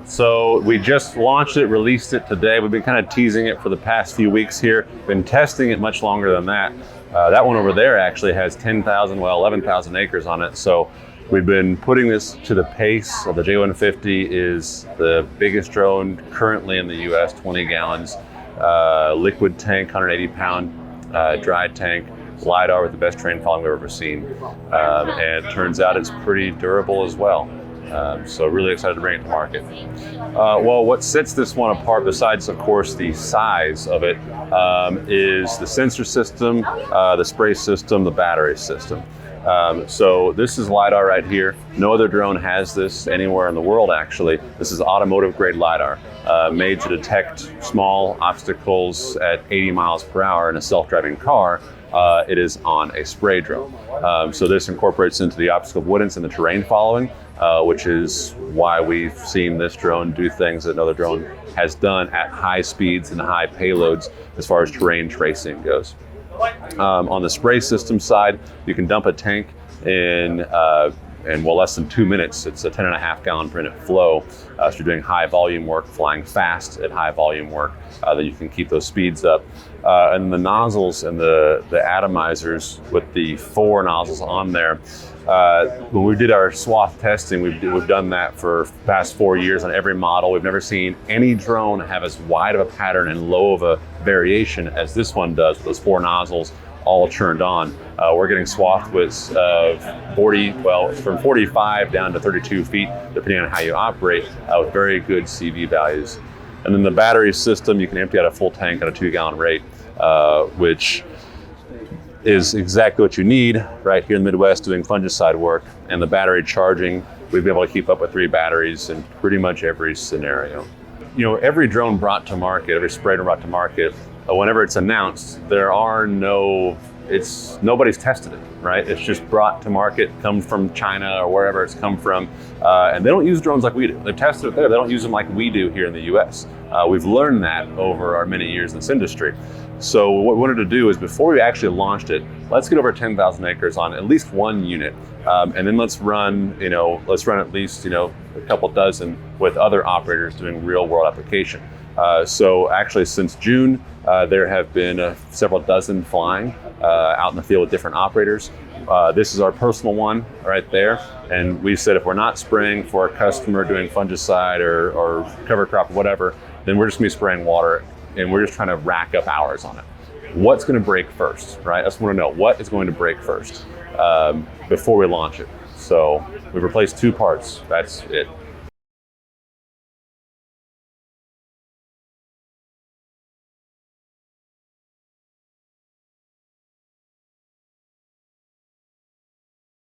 So we just launched it, released it today. We've been kind of teasing it for the past few weeks here. Been testing it much longer than that. That one over there actually has 11,000 acres on it. So we've been putting this to the pace. So the J150 is the biggest drone currently in the US, 20 gallons, liquid tank, 180 pound dry tank, LiDAR with the best terrain following we've ever seen. And it turns out it's pretty durable as well. So really excited to bring it to market. Well, what sets this one apart, besides of course the size of it, is the sensor system, the spray system, the battery system. So this is LiDAR right here. No other drone has this anywhere in the world actually. This is automotive grade LiDAR, made to detect small obstacles at 80 miles per hour in a self-driving car. It is on a spray drone. So this incorporates into the obstacle avoidance and the terrain following, which is why we've seen this drone do things that another drone has done at high speeds and high payloads as far as terrain tracing goes. On the spray system side, you can dump a tank in less than 2 minutes. It's a 10.5 gallon per minute flow. So you're doing high volume work, flying fast at high volume work, that you can keep those speeds up. And the nozzles and the atomizers with the 4 nozzles on there. When we did our swath testing, we've done that for the past 4 years on every model. We've never seen any drone have as wide of a pattern and low of a variation as this one does with those 4 nozzles all turned on. We're getting swath widths of from 45 down to 32 feet, depending on how you operate, with very good CV values. And then the battery system, you can empty out a full tank at a 2 gallon rate, which is exactly what you need right here in the Midwest doing fungicide work. And the battery charging, we've been able to keep up with 3 batteries in pretty much every scenario. You know, every drone brought to market, every spray drone brought to market, whenever it's announced, nobody's tested it, right? It's just brought to market, come from China or wherever it's come from. And they don't use drones like we do. They've tested it there. They don't use them like we do here in the US. We've learned that over our many years in this industry. So what we wanted to do is before we actually launched it, let's get over 10,000 acres on at least 1 unit. And then let's run at least, a couple dozen with other operators doing real world application. So actually since June, there have been several dozen flying out in the field with different operators. This is our personal one right there. And we said if we're not spraying for a customer doing fungicide or cover crop or whatever, then we're just gonna be spraying water and we're just trying to rack up hours on it. What's gonna break first, right? I just wanna know what is going to break first before we launch it. So we've replaced 2 parts, that's it.